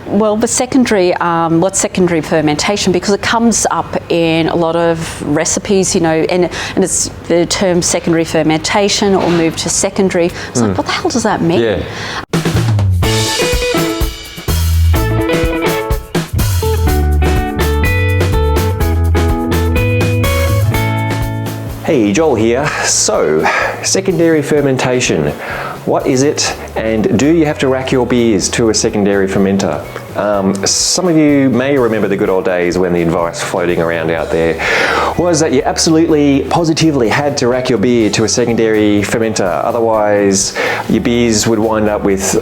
Well, the secondary, what's secondary fermentation? Because it comes up in a lot of recipes, and it's the term secondary fermentation or move to secondary. It's like, what the hell does that mean? Yeah. Hey, Joel here. So, secondary fermentation. What is it, and do you have to rack your beers to a secondary fermenter? Some of you may remember the good old days when the advice floating around out there was that you absolutely, positively had to rack your beer to a secondary fermenter. Otherwise, your beers would wind up with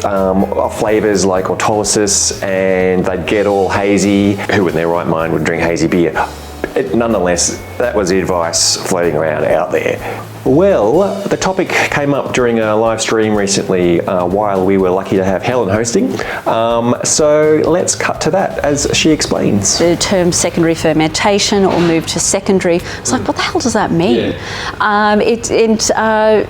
flavours like autolysis and they'd get all hazy. Who in their right mind would drink hazy beer? Nonetheless, that was the advice floating around out there. Well, the topic came up during a live stream recently while we were lucky to have Helen hosting. So let's cut to that as she explains. The term secondary fermentation or move to secondary, it's like, what the hell does that mean? Yeah.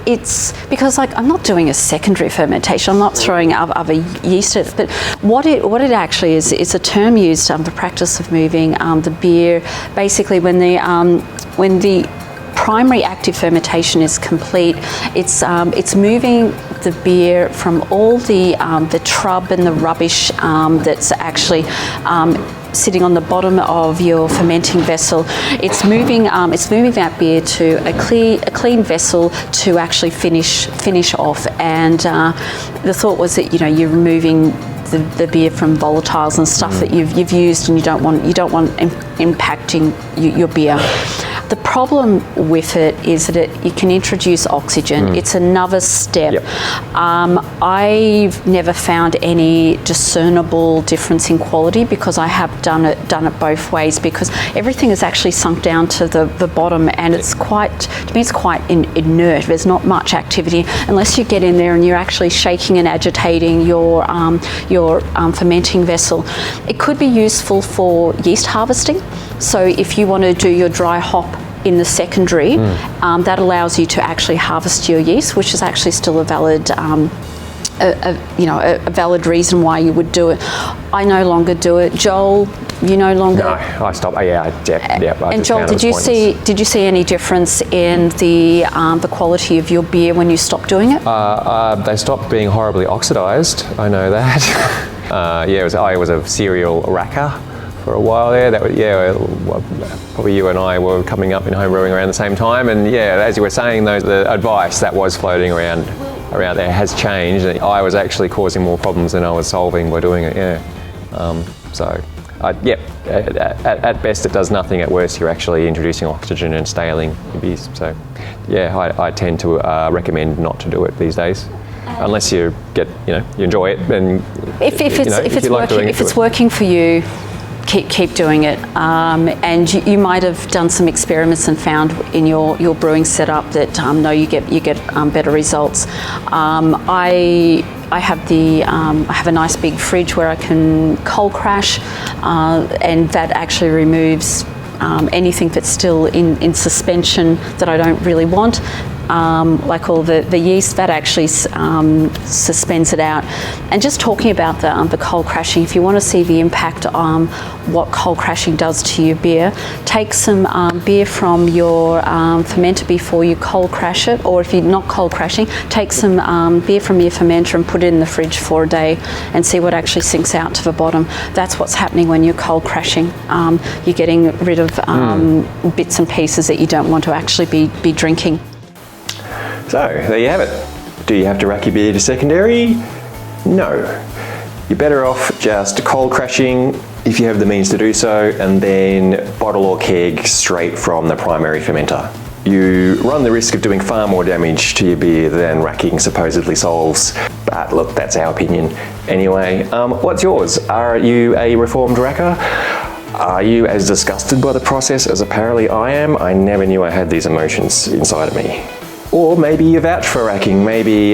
It's because I'm not doing a secondary fermentation, I'm not throwing other yeast at it, but what it actually is, it's a term used for the practice of moving the beer, basically when the primary active fermentation is complete, it's moving the beer from all the trub and the rubbish that's actually sitting on the bottom of your fermenting vessel. It's moving that beer to a clean vessel to actually finish off. And the thought was that you're removing the beer from volatiles and stuff that you've used, and you don't want impacting your beer. The problem with it is that it can introduce oxygen. It's another step. Yep. I've never found any discernible difference in quality because I have done it both ways, because everything is actually sunk down to the bottom, and it's quite inert. There's not much activity unless you get in there and you're actually shaking and agitating your fermenting vessel. It could be useful for yeast harvesting. So if you want to do your dry hop in the secondary, that allows you to actually harvest your yeast, which is actually still a valid a valid reason why you would do it. I no longer do it. Joel, you no longer? No, I stopped. And Joel, did you see any difference in the quality of your beer when you stopped doing it? They stopped being horribly oxidised. I know that. I was a serial racker for a while there. Probably you and I were coming up in home brewing around the same time, and as you were saying, the advice that was floating around there has changed, and I was actually causing more problems than I was solving by doing it. At best it does nothing. At worst you're actually introducing oxygen and staling your beers. So I tend to recommend not to do it these days. Unless you enjoy it, and if it's working for you, keep doing it. And you might have done some experiments and found in your brewing setup that you get better results. I have a nice big fridge where I can cold crash, and that actually removes anything that's still in suspension that I don't really want. Like all the yeast, that actually suspends it out. And just talking about the cold crashing, if you want to see the impact on what cold crashing does to your beer, take some beer from your fermenter before you cold crash it, or if you're not cold crashing, take some beer from your fermenter and put it in the fridge for a day and see what actually sinks out to the bottom. That's what's happening when you're cold crashing. You're getting rid of bits and pieces that you don't want to actually be drinking. So, there you have it. Do you have to rack your beer to secondary? No. You're better off just cold crashing if you have the means to do so, and then bottle or keg straight from the primary fermenter. You run the risk of doing far more damage to your beer than racking supposedly solves. But look, that's our opinion. Anyway, what's yours? Are you a reformed racker? Are you as disgusted by the process as apparently I am? I never knew I had these emotions inside of me. Or maybe you vouch for racking, maybe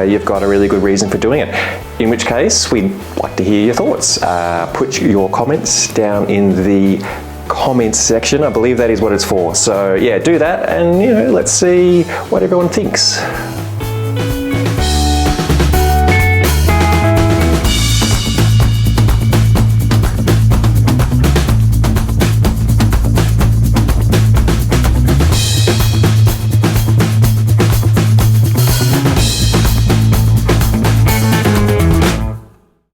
you've got a really good reason for doing it. In which case, we'd like to hear your thoughts. Put your comments down in the comments section. I believe that is what it's for. So yeah, do that, and let's see what everyone thinks.